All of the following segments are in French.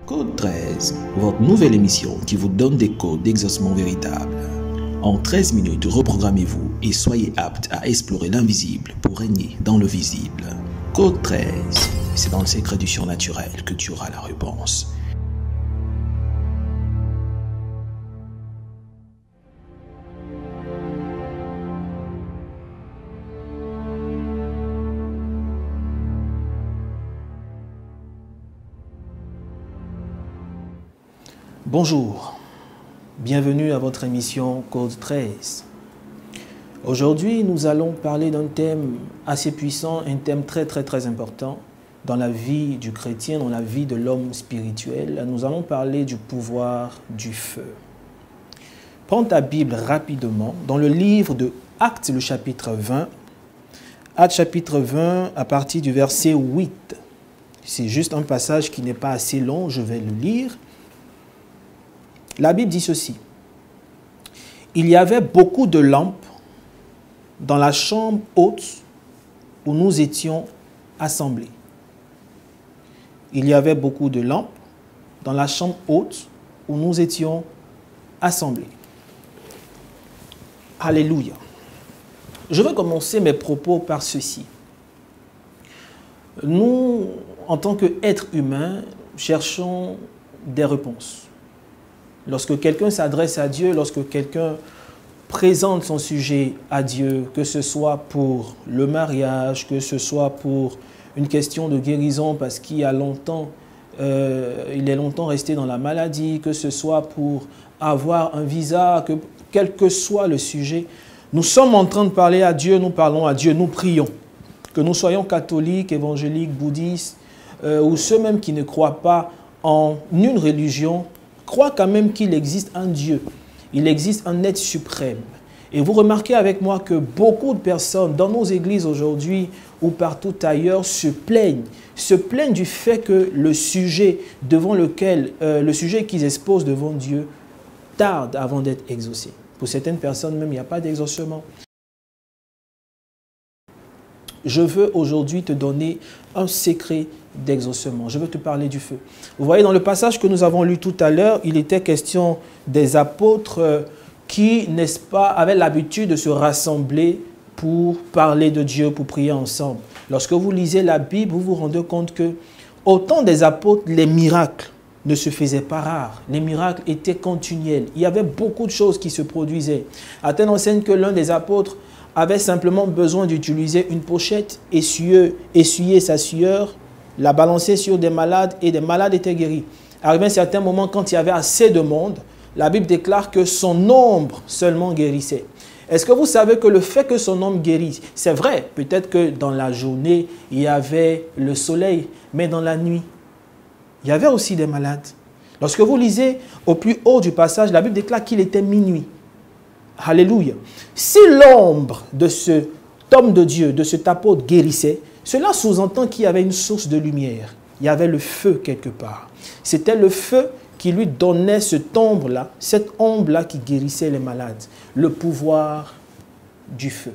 Code 13, votre nouvelle émission qui vous donne des codes d'exaucement véritable. En 13 minutes, reprogrammez-vous et soyez apte à explorer l'invisible pour régner dans le visible. Code 13, c'est dans le secret du surnaturel que tu auras la réponse. Bonjour, bienvenue à votre émission Code 13. Aujourd'hui, nous allons parler d'un thème assez puissant, un thème très important dans la vie du chrétien, dans la vie de l'homme spirituel. Nous allons parler du pouvoir du feu. Prends ta Bible rapidement dans le livre de Actes, le chapitre 20. Actes chapitre 20 à partir du verset 8. C'est juste un passage qui n'est pas assez long, je vais le lire. La Bible dit ceci. Il y avait beaucoup de lampes dans la chambre haute où nous étions assemblés. Il y avait beaucoup de lampes dans la chambre haute où nous étions assemblés. Alléluia. Je vais commencer mes propos par ceci. Nous, en tant qu'êtres humains, cherchons des réponses. Lorsque quelqu'un s'adresse à Dieu, lorsque quelqu'un présente son sujet à Dieu, que ce soit pour le mariage, que ce soit pour une question de guérison parce qu'il est longtemps resté dans la maladie, que ce soit pour avoir un visa, quel que soit le sujet, nous sommes en train de parler à Dieu, nous parlons à Dieu, nous prions. Que nous soyons catholiques, évangéliques, bouddhistes, ou ceux même qui ne croient pas en une religion, croient quand même qu'il existe un Dieu, il existe un être suprême. Et vous remarquez avec moi que beaucoup de personnes dans nos églises aujourd'hui ou partout ailleurs se plaignent du fait que le sujet qu'ils exposent devant Dieu tarde avant d'être exaucé. Pour certaines personnes même, il n'y a pas d'exaucement. Je veux aujourd'hui te donner un secret d'exaucement. Je veux te parler du feu. Vous voyez, dans le passage que nous avons lu tout à l'heure, il était question des apôtres qui, n'est-ce pas, avaient l'habitude de se rassembler pour parler de Dieu, pour prier ensemble. Lorsque vous lisez la Bible, vous vous rendez compte que, au temps des apôtres, les miracles ne se faisaient pas rares. Les miracles étaient continuels. Il y avait beaucoup de choses qui se produisaient. À telle enseigne que l'un des apôtres avait simplement besoin d'utiliser une pochette, essuyer sa sueur, la balancer sur des malades et des malades étaient guéris. Arrivé à un certain moment, quand il y avait assez de monde, la Bible déclare que son ombre seulement guérissait. Est-ce que vous savez que le fait que son ombre guérisse, c'est vrai, peut-être que dans la journée, il y avait le soleil, mais dans la nuit, il y avait aussi des malades. Lorsque vous lisez au plus haut du passage, la Bible déclare qu'il était minuit. Alléluia. Si l'ombre de cet homme de Dieu, de cet apôtre guérissait, cela sous-entend qu'il y avait une source de lumière. Il y avait le feu quelque part. C'était le feu qui lui donnait cette ombre-là qui guérissait les malades. Le pouvoir du feu.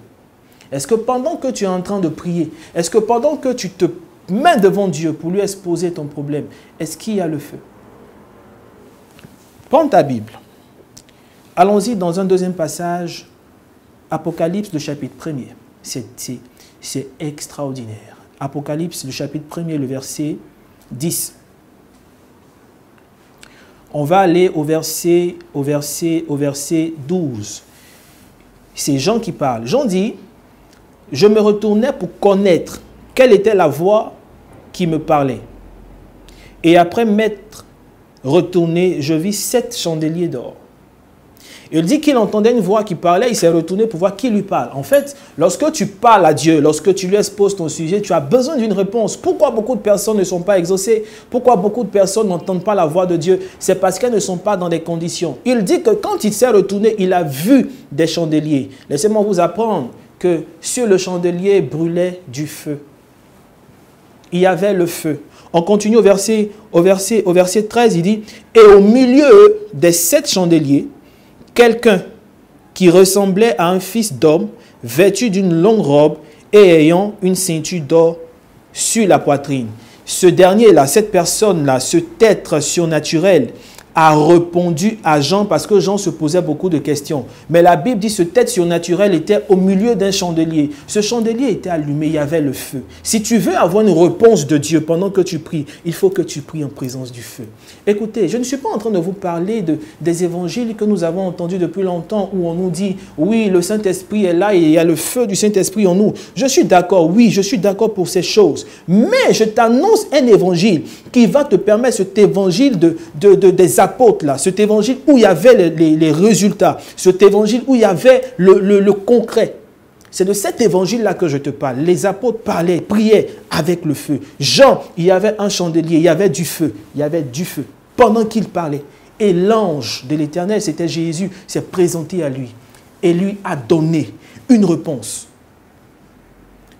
Est-ce que pendant que tu es en train de prier, est-ce que pendant que tu te mets devant Dieu pour lui exposer ton problème, est-ce qu'il y a le feu? Prends ta Bible. Allons-y dans un deuxième passage, Apocalypse, le chapitre 1er. C'est extraordinaire. Apocalypse, le chapitre 1er, le verset 10. On va aller au verset 12. C'est Jean qui parle. Jean dit, « Je me retournais pour connaître quelle était la voix qui me parlait. Et après m'être retourné, je vis 7 chandeliers d'or. » Il dit qu'il entendait une voix qui parlait, il s'est retourné pour voir qui lui parle. En fait, lorsque tu parles à Dieu, lorsque tu lui exposes ton sujet, tu as besoin d'une réponse. Pourquoi beaucoup de personnes ne sont pas exaucées? Pourquoi beaucoup de personnes n'entendent pas la voix de Dieu? C'est parce qu'elles ne sont pas dans des conditions. Il dit que quand il s'est retourné, il a vu des chandeliers. Laissez-moi vous apprendre que sur le chandelier brûlait du feu. Il y avait le feu. On continue au verset 13, il dit « Et au milieu des 7 chandeliers, quelqu'un qui ressemblait à un fils d'homme, vêtu d'une longue robe et ayant une ceinture d'or sur la poitrine. ce dernier-là, cette personne-là, cet être surnaturel, a répondu à Jean parce que Jean se posait beaucoup de questions. Mais la Bible dit que ce être surnaturel était au milieu d'un chandelier. Ce chandelier était allumé, il y avait le feu. Si tu veux avoir une réponse de Dieu pendant que tu pries, il faut que tu pries en présence du feu. Écoutez, je ne suis pas en train de vous parler des évangiles que nous avons entendus depuis longtemps où on nous dit, oui, le Saint-Esprit est là et il y a le feu du Saint-Esprit en nous. Je suis d'accord, oui, je suis d'accord pour ces choses. Mais je t'annonce un évangile qui va te permettre, cet évangile des apôtres là, cet évangile où il y avait les résultats, cet évangile où il y avait le concret. C'est de cet évangile-là que je te parle. Les apôtres parlaient, priaient avec le feu. Jean, il y avait un chandelier, il y avait du feu. Il y avait du feu pendant qu'il parlait. Et l'ange de l'Éternel, c'était Jésus, s'est présenté à lui et lui a donné une réponse.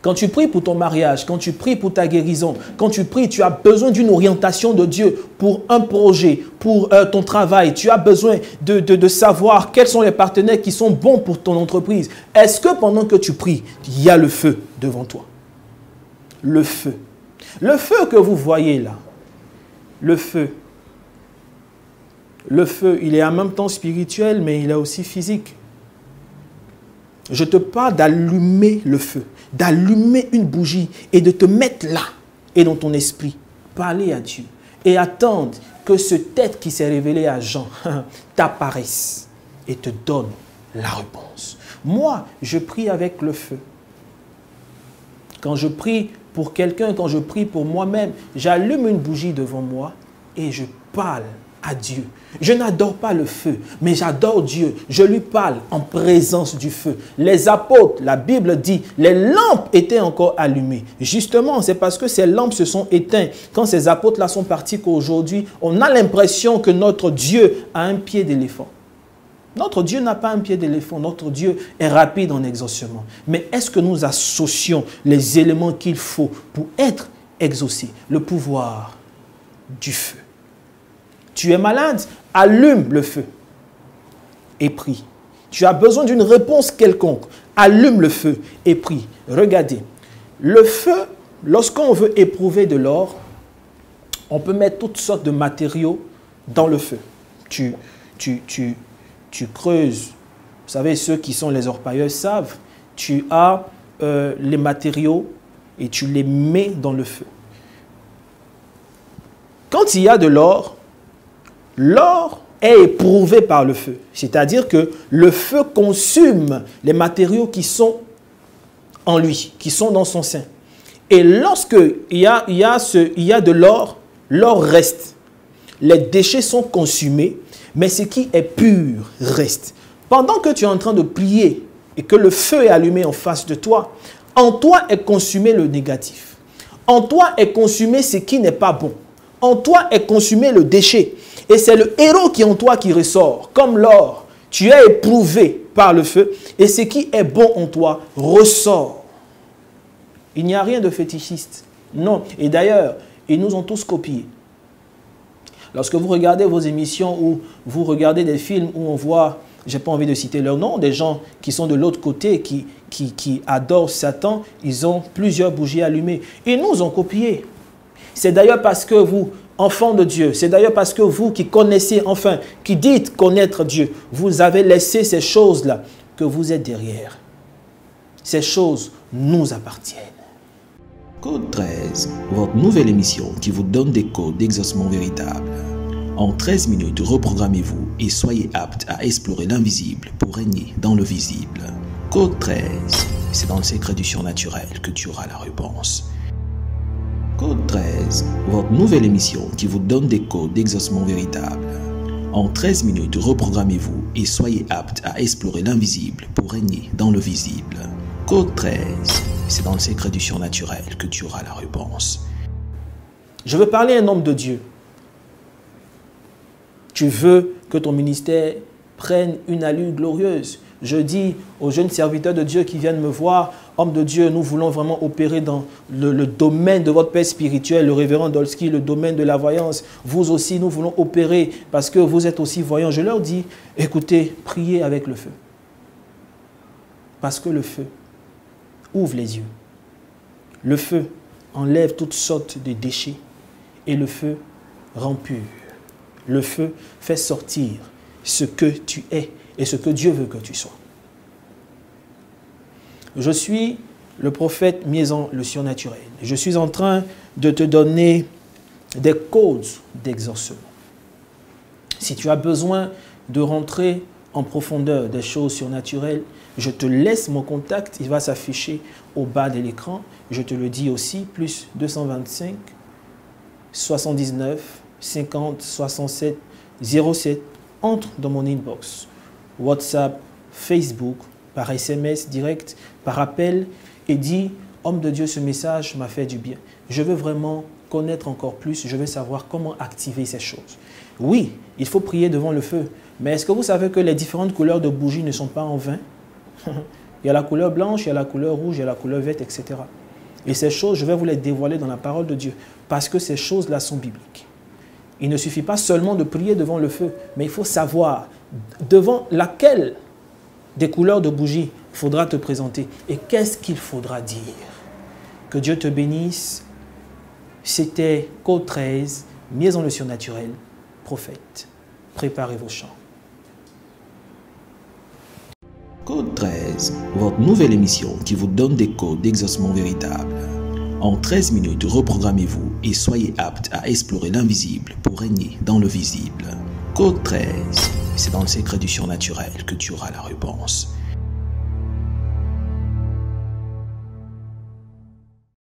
Quand tu pries pour ton mariage, quand tu pries pour ta guérison, quand tu pries, tu as besoin d'une orientation de Dieu pour un projet, pour ton travail. Tu as besoin de savoir quels sont les partenaires qui sont bons pour ton entreprise. Est-ce que pendant que tu pries, il y a le feu devant toi? Le feu. Le feu que vous voyez là, le feu, il est en même temps spirituel, mais il est aussi physique. Je te parle d'allumer le feu, d'allumer une bougie et de te mettre là et dans ton esprit. Parler à Dieu et attendre que ce tête qui s'est révélé à Jean t'apparaisse et te donne la réponse. Moi, je prie avec le feu. Quand je prie pour quelqu'un, quand je prie pour moi-même, j'allume une bougie devant moi et je parle à Dieu. Je n'adore pas le feu, mais j'adore Dieu. Je lui parle en présence du feu. Les apôtres, la Bible dit, les lampes étaient encore allumées. Justement, c'est parce que ces lampes se sont éteintes quand ces apôtres-là sont partis qu'aujourd'hui, on a l'impression que notre Dieu a un pied d'éléphant. Notre Dieu n'a pas un pied d'éléphant. Notre Dieu est rapide en exaucement. Mais est-ce que nous associons les éléments qu'il faut pour être exaucé? Le pouvoir du feu. Tu es malade, allume le feu et prie. Tu as besoin d'une réponse quelconque, allume le feu et prie. Regardez, le feu, lorsqu'on veut éprouver de l'or, on peut mettre toutes sortes de matériaux dans le feu. Tu creuses, vous savez, ceux qui sont les orpailleurs savent, tu as les matériaux et tu les mets dans le feu. Quand il y a de l'or, l'or est éprouvé par le feu. C'est-à-dire que le feu consume les matériaux qui sont en lui, qui sont dans son sein. Et lorsqu'il y a de l'or, l'or reste. Les déchets sont consumés, mais ce qui est pur reste. Pendant que tu es en train de prier et que le feu est allumé en face de toi, en toi est consumé le négatif. En toi est consumé ce qui n'est pas bon. En toi est consumé le déchet. Et c'est le héros qui est en toi qui ressort. Comme l'or, tu es éprouvé par le feu. Et ce qui est bon en toi ressort. Il n'y a rien de fétichiste. Non. Et d'ailleurs, ils nous ont tous copiés. Lorsque vous regardez vos émissions ou vous regardez des films où on voit, je n'ai pas envie de citer leur nom, des gens qui sont de l'autre côté, qui adorent Satan, ils ont plusieurs bougies allumées. Ils nous ont copiés. C'est d'ailleurs parce que vous, enfants de Dieu, c'est d'ailleurs parce que vous qui connaissez, enfin, qui dites connaître Dieu, vous avez laissé ces choses-là que vous êtes derrière. Ces choses nous appartiennent. Code 13, votre nouvelle émission qui vous donne des codes d'exaucement véritable. En 13 minutes, reprogrammez-vous et soyez apte à explorer l'invisible pour régner dans le visible. Code 13, c'est dans le secret du surnaturel que tu auras la réponse. Code 13, votre nouvelle émission qui vous donne des codes d'exaucement véritable. En 13 minutes, reprogrammez-vous et soyez apte à explorer l'invisible pour régner dans le visible. Code 13, c'est dans le secret du surnaturel que tu auras la réponse. Je veux parler à un homme de Dieu. Tu veux que ton ministère prenne une allure glorieuse. Je dis aux jeunes serviteurs de Dieu qui viennent me voir, hommes de Dieu, nous voulons vraiment opérer dans le domaine de votre père spirituel, le révérend Dolski, le domaine de la voyance. Vous aussi, nous voulons opérer parce que vous êtes aussi voyants. Je leur dis, écoutez, priez avec le feu. Parce que le feu ouvre les yeux. Le feu enlève toutes sortes de déchets et le feu rend pur. Le feu fait sortir ce que tu es et ce que Dieu veut que tu sois. Je suis le prophète Miezan, le surnaturel. Je suis en train de te donner des codes d'exaucement. Si tu as besoin de rentrer en profondeur des choses surnaturelles, je te laisse mon contact, il va s'afficher au bas de l'écran. Je te le dis aussi, plus 225 79 50 67 07. Entre dans mon inbox, WhatsApp, Facebook, par SMS direct, par appel et dis, homme de Dieu, ce message m'a fait du bien. Je veux vraiment connaître encore plus, je veux savoir comment activer ces choses. Oui, il faut prier devant le feu, mais est-ce que vous savez que les différentes couleurs de bougies ne sont pas en vain? Il y a la couleur blanche, il y a la couleur rouge, il y a la couleur verte, etc. Et ces choses, je vais vous les dévoiler dans la parole de Dieu, parce que ces choses-là sont bibliques. Il ne suffit pas seulement de prier devant le feu, mais il faut savoir devant laquelle des couleurs de bougies faudra te présenter et qu'est-ce qu'il faudra dire. Que Dieu te bénisse. C'était Code 13, Miezan le surnaturel, prophète. Préparez vos chants. Code 13, votre nouvelle émission qui vous donne des codes d'exaucement véritable. En 13 minutes, reprogrammez-vous et soyez apte à explorer l'invisible pour régner dans le visible. Code 13, c'est dans le secret du surnaturel que tu auras la réponse.